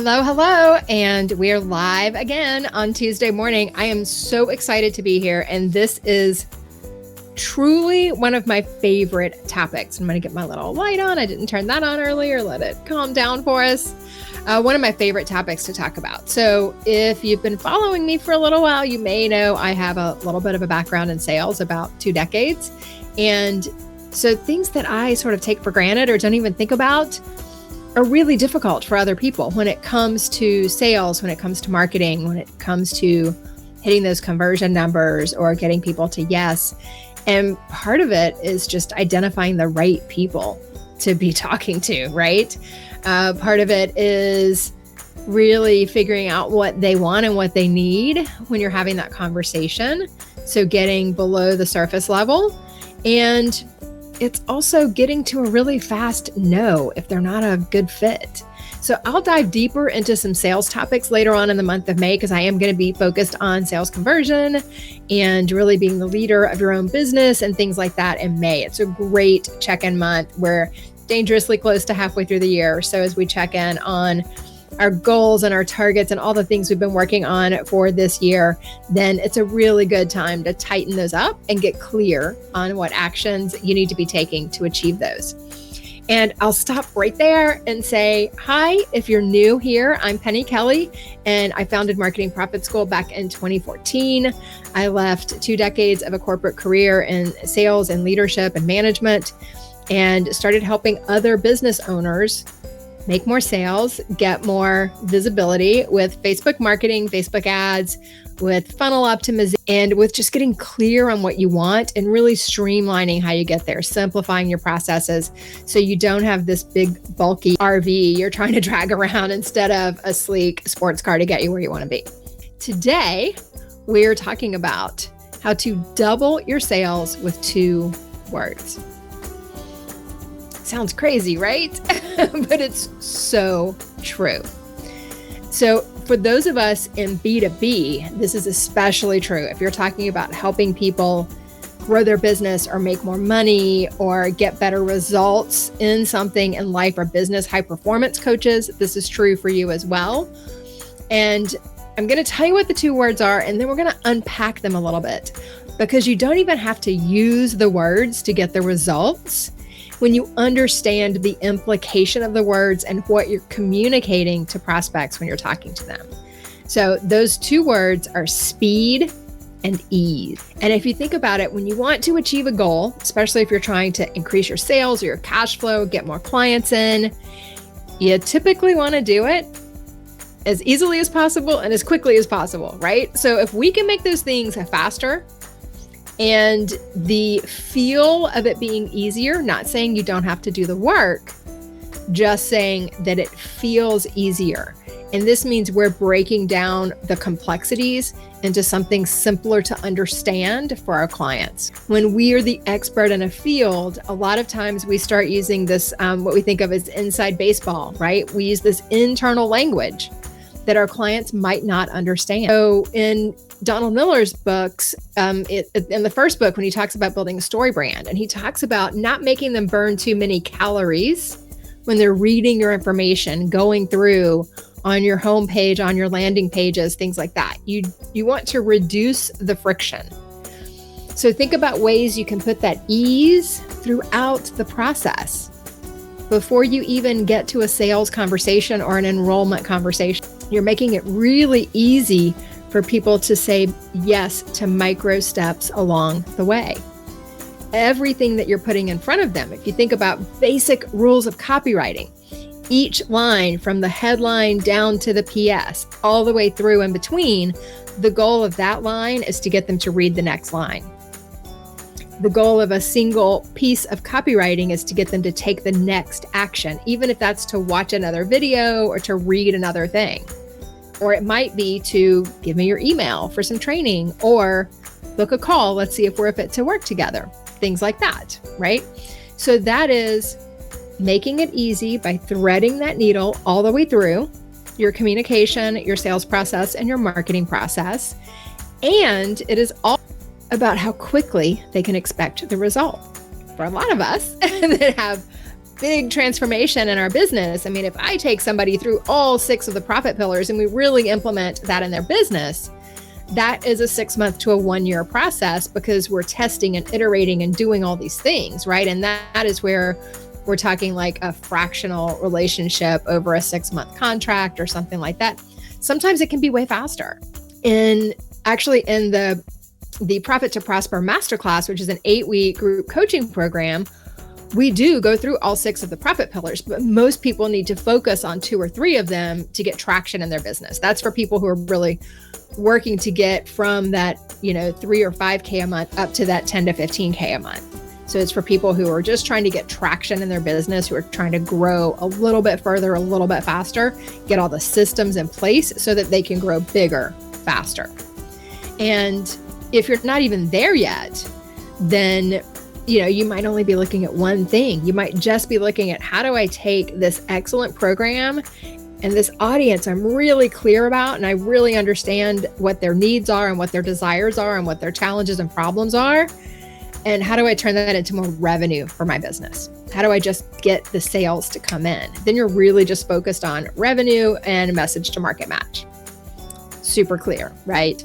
Hello, hello, and we're live again on Tuesday morning. I am so excited to be here, and this is truly one of my favorite topics. I'm going to get my little light on. I didn't turn that on earlier. Let it calm down for us. One of my favorite topics to talk about. So if you've been following me for a little while, you may know I have a little bit of a background in sales, about 2 decades. And so things that I sort of take for granted or don't even think about are really difficult for other people when it comes to sales, when it comes to marketing, when it comes to hitting those conversion numbers or getting people to yes. And part of it is just identifying the right people to be talking to, right? Part of it is really figuring out what they want and what they need when you're having that conversation. So getting below the surface level. And it's also getting to a really fast no if they're not a good fit. So I'll dive deeper into some sales topics later on in the month of May, because I am going to be focused on sales conversion and really being the leader of your own business and things like that in May. It's a great check-in month. We're dangerously close to halfway through the year. So as we check in on our goals and our targets and all the things we've been working on for this year, then it's a really good time to tighten those up and get clear on what actions you need to be taking to achieve those. And I'll stop right there and say, hi, if you're new here, I'm Penny Kelly, and I founded Marketing Profit School back in 2014. I left 2 decades of a corporate career in sales and leadership and management and started helping other business owners make more sales, get more visibility with Facebook marketing, Facebook ads, with funnel optimization, and with just getting clear on what you want and really streamlining how you get there, simplifying your processes so you don't have this big, bulky RV you're trying to drag around instead of a sleek sports car to get you where you want to be. Today, we're talking about how to double your sales with 2 words. Sounds crazy, right? But it's so true. So for those of us in B2B, this is especially true. If you're talking about helping people grow their business or make more money or get better results in something in life or business, high performance coaches, this is true for you as well. And I'm going to tell you what the 2 words are, and then we're going to unpack them a little bit, because you don't even have to use the words to get the results when you understand the implication of the words and what you're communicating to prospects when you're talking to them. So those 2 words are speed and ease. And if you think about it, when you want to achieve a goal, especially if you're trying to increase your sales or your cash flow, get more clients in, you typically want to do it as easily as possible and as quickly as possible, right? So if we can make those things faster, and the feel of it being easier, not saying you don't have to do the work, just saying that it feels easier. And this means we're breaking down the complexities into something simpler to understand for our clients. When we are the expert in a field, a lot of times we start using this, what we think of as inside baseball, right? We use this internal language that our clients might not understand. So in Donald Miller's books, in the first book, when he talks about building a story brand, and he talks about not making them burn too many calories when they're reading your information, going through on your homepage, on your landing pages, things like that. You want to reduce the friction. So think about ways you can put that ease throughout the process before you even get to a sales conversation or an enrollment conversation. You're making it really easy for people to say yes to micro steps along the way. Everything that you're putting in front of them, if you think about basic rules of copywriting, each line from the headline down to the PS, all the way through in between, the goal of that line is to get them to read the next line. The goal of a single piece of copywriting is to get them to take the next action, even if that's to watch another video or to read another thing. Or it might be to give me your email for some training or book a call. Let's see if we're a fit to work together. Things like that, right? So that is making it easy by threading that needle all the way through your communication, your sales process, and your marketing process. And it is all about how quickly they can expect the result. For a lot of us that have big transformation in our business, I mean, if I take somebody through all 6 of the profit pillars and we really implement that in their business, that is a 6-month to a 1-year process, because we're testing and iterating and doing all these things, right? And that is where we're talking like a fractional relationship over a 6-month contract or something like that. Sometimes it can be way faster. In the Profit to Prosper Masterclass, which is an 8-week group coaching program, we do go through all 6 of the profit pillars, but most people need to focus on 2 or 3 of them to get traction in their business. That's for people who are really working to get from that, 3 or 5K a month up to that 10 to 15K a month. So it's for people who are just trying to get traction in their business, who are trying to grow a little bit further, a little bit faster, get all the systems in place so that they can grow bigger, faster. And if you're not even there yet, then you might only be looking at one thing. You might just be looking at, how do I take this excellent program and this audience I'm really clear about, and I really understand what their needs are and what their desires are and what their challenges and problems are, and how do I turn that into more revenue for my business? How do I just get the sales to come in? Then you're really just focused on revenue and message to market match. Super clear, right?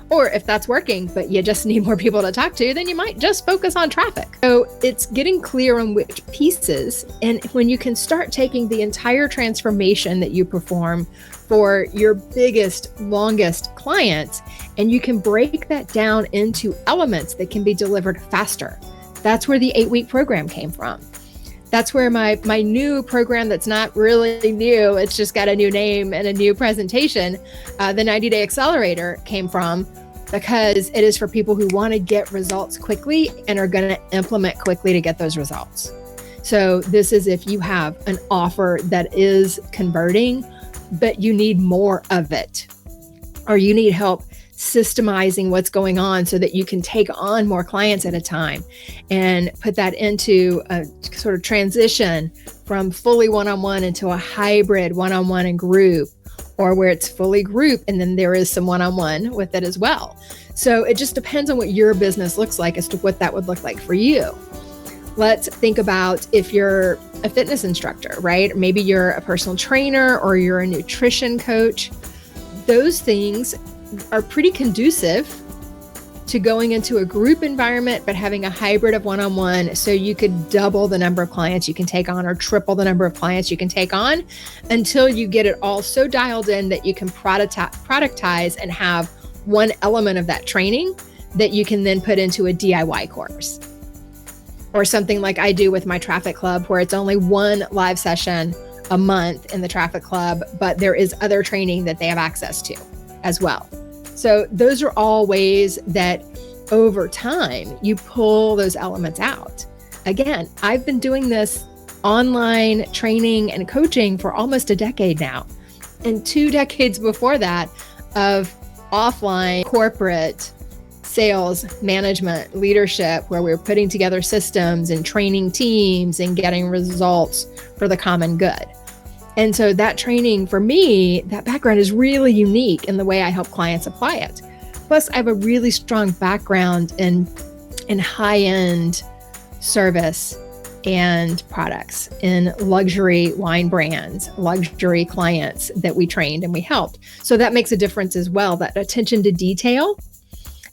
Or if that's working, but you just need more people to talk to, then you might just focus on traffic. So it's getting clear on which pieces. And when you can start taking the entire transformation that you perform for your biggest, longest clients, and you can break that down into elements that can be delivered faster. That's where the 8-week program came from. That's where my new program, that's not really new, it's just got a new name and a new presentation, the 90-Day Accelerator, came from, because it is for people who want to get results quickly and are going to implement quickly to get those results. So this is if you have an offer that is converting, but you need more of it, or you need help systemizing what's going on so that you can take on more clients at a time and put that into a sort of transition from fully one-on-one into a hybrid one-on-one and group, or where it's fully group and then there is some one-on-one with it as well. So it just depends on what your business looks like as to what that would look like for you. Let's think about if you're a fitness instructor, right? Maybe you're a personal trainer or you're a nutrition coach. Those things are pretty conducive to going into a group environment, but having a hybrid of one-on-one, so you could double the number of clients you can take on or triple the number of clients you can take on until you get it all so dialed in that you can productize and have one element of that training that you can then put into a DIY course. Or something like I do with my Traffic Club, where it's only one live session a month in the Traffic Club, but there is other training that they have access to as well. So those are all ways that over time you pull those elements out. Again, I've been doing this online training and coaching for almost a decade now, and 2 decades before that of offline corporate sales, management, leadership, where we're putting together systems and training teams and getting results for the common good. And so that training for me, that background is really unique in the way I help clients apply it. Plus, I have a really strong background in high-end service and products, in luxury wine brands, luxury clients that we trained and we helped. So that makes a difference as well, that attention to detail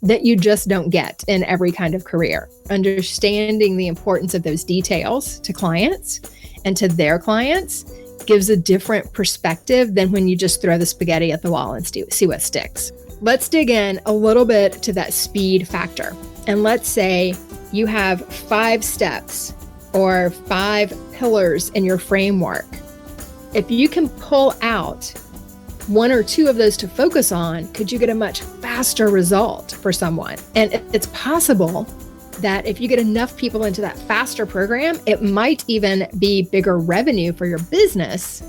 that you just don't get in every kind of career. Understanding the importance of those details to clients and to their clients gives a different perspective than when you just throw the spaghetti at the wall and see what sticks. Let's dig in a little bit to that speed factor. And let's say you have 5 steps or 5 pillars in your framework. If you can pull out 1 or 2 of those to focus on, could you get a much faster result for someone? And it's possible that if you get enough people into that faster program, it might even be bigger revenue for your business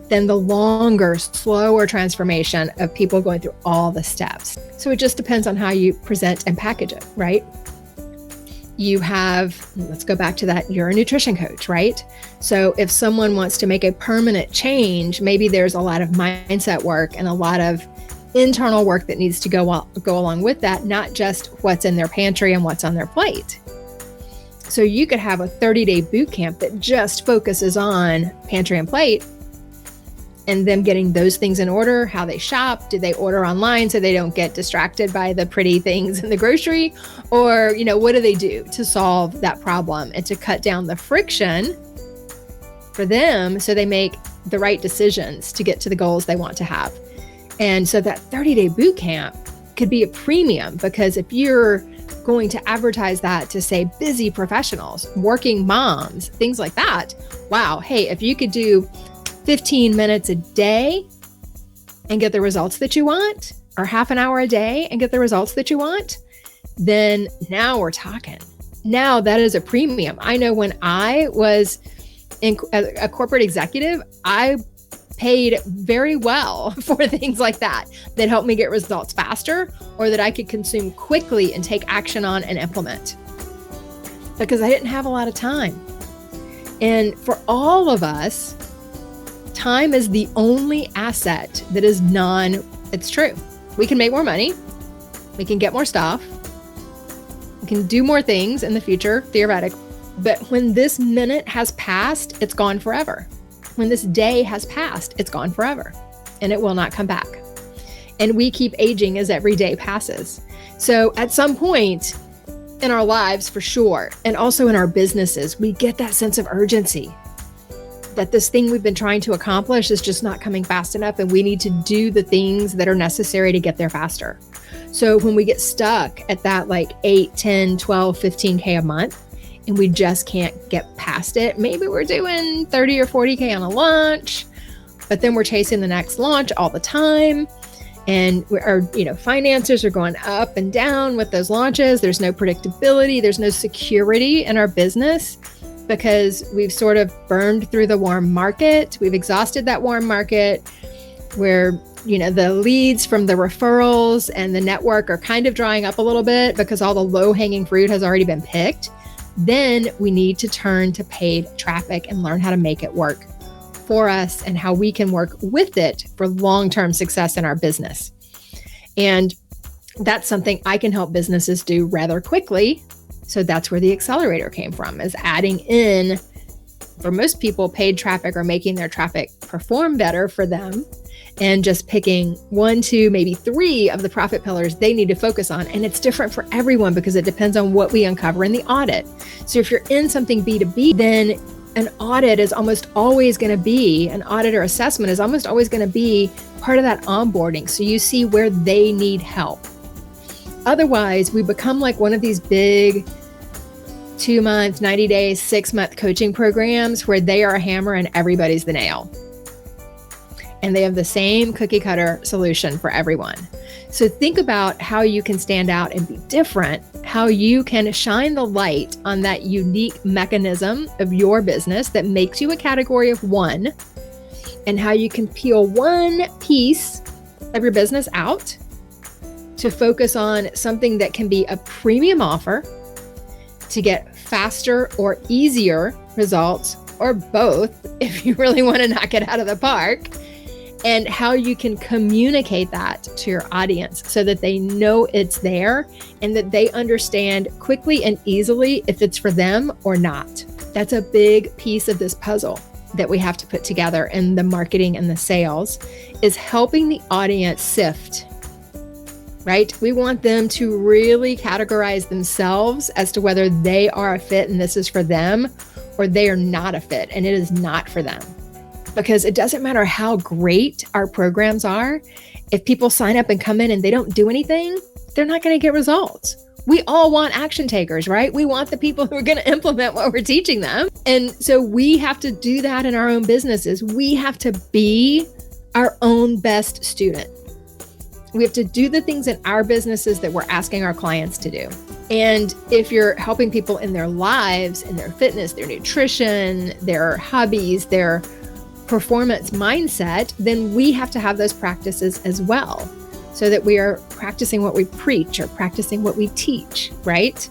than the longer, slower transformation of people going through all the steps. So it just depends on how you present and package it, right? You have, let's go back to that, you're a nutrition coach, right? So if someone wants to make a permanent change, maybe there's a lot of mindset work and a lot of internal work that needs to go along with that, not just what's in their pantry and what's on their plate. So you could have a 30-day boot camp that just focuses on pantry and plate and them getting those things in order, how they shop. Do they order online so they don't get distracted by the pretty things in the grocery? Or, what do they do to solve that problem and to cut down the friction for them so they make the right decisions to get to the goals they want to have? And so that 30-day boot camp could be a premium, because if you're going to advertise that to, say, busy professionals, working moms, things like that, wow, hey, if you could do 15 minutes a day and get the results that you want, or half an hour a day and get the results that you want, then now we're talking. Now that is a premium. I know when I was a corporate executive, I paid very well for things like that helped me get results faster, or that I could consume quickly and take action on and implement, because I didn't have a lot of time. And for all of us, time is the only asset that is it's true. We can make more money. We can get more stuff. We can do more things in the future, theoretically. But when this minute has passed, it's gone forever. When this day has passed, it's gone forever, and it will not come back. And we keep aging as every day passes. So at some point in our lives, for sure, and also in our businesses, we get that sense of urgency that this thing we've been trying to accomplish is just not coming fast enough, and we need to do the things that are necessary to get there faster. So when we get stuck at that 8, 10, 12, 15K a month, and we just can't get past it, maybe we're doing 30 or 40K on a launch, but then we're chasing the next launch all the time. And our finances are going up and down with those launches. There's no predictability. There's no security in our business, because we've sort of burned through the warm market. We've exhausted that warm market where, the leads from the referrals and the network are kind of drying up a little bit because all the low-hanging fruit has already been picked. Then we need to turn to paid traffic and learn how to make it work for us and how we can work with it for long-term success in our business. And that's something I can help businesses do rather quickly. So that's where the accelerator came from, is adding in, for most people, paid traffic or making their traffic perform better for them, and just picking 1, 2, maybe 3 of the profit pillars they need to focus on. And it's different for everyone because it depends on what we uncover in the audit. So if you're in something B2B, then an audit is almost always going to be, an audit or assessment is almost always going to be part of that onboarding. So you see where they need help. Otherwise, we become like one of these big 2-month, 90 days, 6-month coaching programs where they are a hammer and everybody's the nail. And they have the same cookie cutter solution for everyone. So think about how you can stand out and be different, how you can shine the light on that unique mechanism of your business that makes you a category of one, and how you can peel one piece of your business out to focus on something that can be a premium offer to get faster or easier results, or both if you really want to knock it out of the park, and how you can communicate that to your audience so that they know it's there and that they understand quickly and easily if it's for them or not. That's a big piece of this puzzle that we have to put together in the marketing and the sales, is helping the audience sift, right? We want them to really categorize themselves as to whether they are a fit and this is for them, or they are not a fit and it is not for them. Because it doesn't matter how great our programs are, if people sign up and come in and they don't do anything, they're not going to get results. We all want action takers, right? We want the people who are going to implement what we're teaching them. And so we have to do that in our own businesses. We have to be our own best student. We have to do the things in our businesses that we're asking our clients to do. And if you're helping people in their lives, in their fitness, their nutrition, their hobbies, their performance mindset, then we have to have those practices as well, so that we are practicing what we preach or practicing what we teach, right?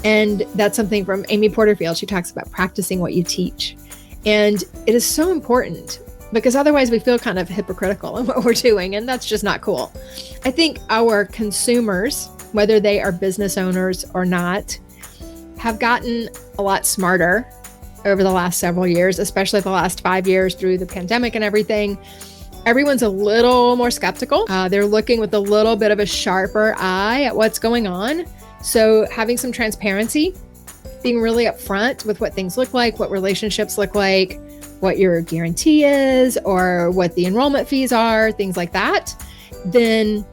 And that's something from Amy Porterfield. She talks about practicing what you teach. And it is so important, because otherwise we feel kind of hypocritical in what we're doing, and that's just not cool. I think our consumers, whether they are business owners or not, have gotten a lot smarter over the last several years, especially the last 5 years through the pandemic and everything. Everyone's a little more skeptical. They're looking with a little bit of a sharper eye at what's going on. So having some transparency, being really upfront with what things look like, what relationships look like, what your guarantee is, or what the enrollment fees are, things like that. Then,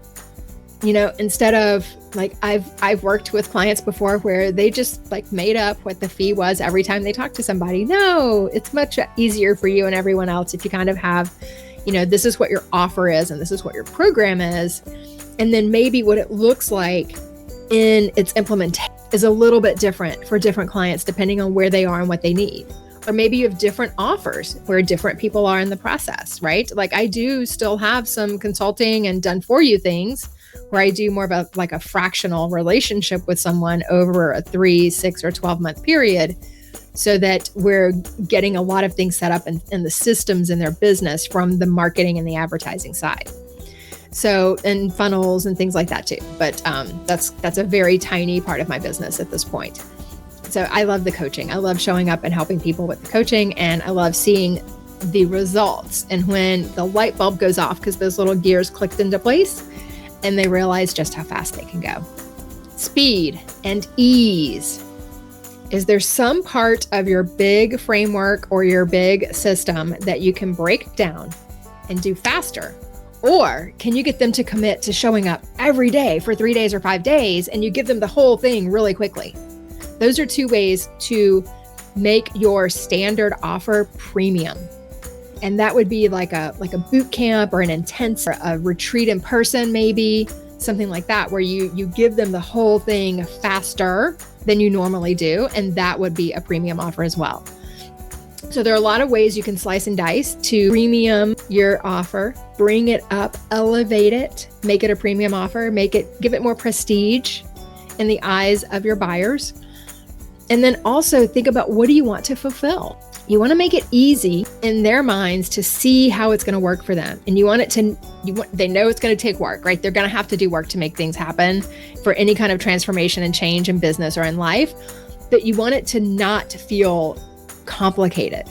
instead of like, I've worked with clients before where they just like made up what the fee was every time they talk to somebody. No, it's much easier for you and everyone else if you kind of have, this is what your offer is and this is what your program is. And then maybe what it looks like in its implementation is a little bit different for different clients, depending on where they are and what they need. Or maybe you have different offers where different people are in the process, right? Like I do still have some consulting and done for you things where I do more of a fractional relationship with someone over a 3, 6, or 12-month period, so that we're getting a lot of things set up in the systems in their business from the marketing and the advertising side. So, and funnels and things like that too. But that's a very tiny part of my business at this point. So I love the coaching. I love showing up and helping people with the coaching, and I love seeing the results. And when the light bulb goes off, because those little gears clicked into place and they realize just how fast they can go. Speed and ease. Is there some part of your big framework or your big system that you can break down and do faster? Or can you get them to commit to showing up every day for 3 days or 5 days, and you give them the whole thing really quickly? Those are 2 ways to make your standard offer premium. And that would be like a boot camp or an intense, a retreat in person, maybe something like that, where you give them the whole thing faster than you normally do. And that would be a premium offer as well. So there are a lot of ways you can slice and dice to premium your offer, bring it up, elevate it, make it a premium offer, give it more prestige in the eyes of your buyers. And then also think about, what do you want to fulfill? You want to make it easy in their minds to see how it's going to work for them. And they know it's going to take work, right? They're going to have to do work to make things happen for any kind of transformation and change in business or in life. But you want it to not feel complicated.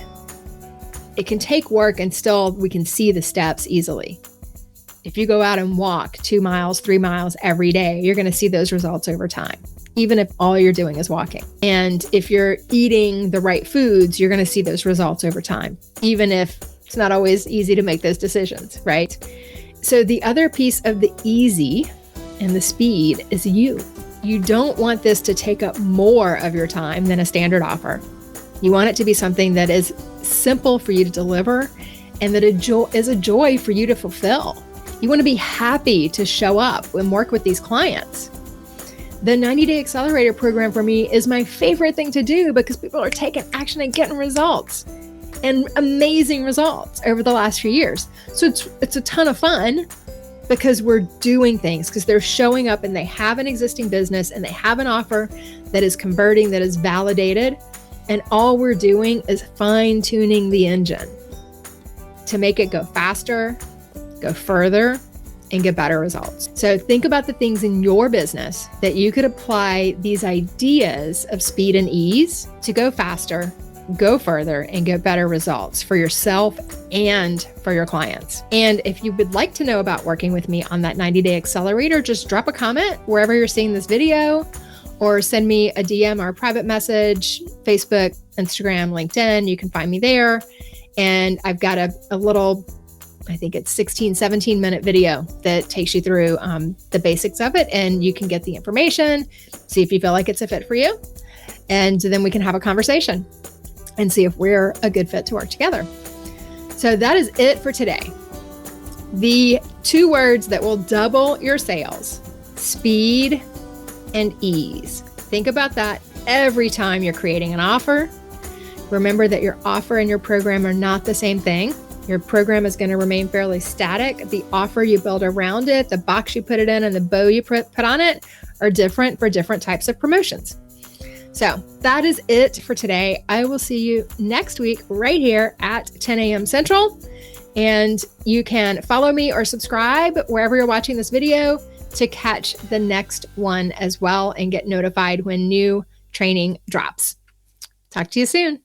It can take work and still we can see the steps easily. If you go out and walk 2 miles, 3 miles every day, you're going to see those results over time, even if all you're doing is walking. And if you're eating the right foods, you're going to see those results over time, even if it's not always easy to make those decisions, right? So the other piece of the easy and the speed is you. You don't want this to take up more of your time than a standard offer. You want it to be something that is simple for you to deliver and that is a joy for you to fulfill. You want to be happy to show up and work with these clients. The 90-Day Accelerator program for me is my favorite thing to do because people are taking action and getting results, and amazing results over the last few years. So it's a ton of fun because we're doing things, because they're showing up and they have an existing business and they have an offer that is converting, that is validated. And all we're doing is fine-tuning the engine to make it go faster, go further, and get better results. So think about the things in your business that you could apply these ideas of speed and ease to go faster, go further, and get better results for yourself and for your clients. And if you would like to know about working with me on that 90-Day Accelerator, just drop a comment wherever you're seeing this video, or send me a DM or a private message, Facebook, Instagram, LinkedIn. You can find me there. And I've got a little, I think it's 16, 17 minute video that takes you through the basics of it. And you can get the information, see if you feel like it's a fit for you. And then we can have a conversation and see if we're a good fit to work together. So that is it for today. The 2 words that will double your sales: speed and ease. Think about that every time you're creating an offer. Remember that your offer and your program are not the same thing. Your program is going to remain fairly static. The offer you build around it, the box you put it in, and the bow you put on it are different for different types of promotions. So that is it for today. I will see you next week right here at 10 a.m. Central. And you can follow me or subscribe wherever you're watching this video to catch the next one as well and get notified when new training drops. Talk to you soon.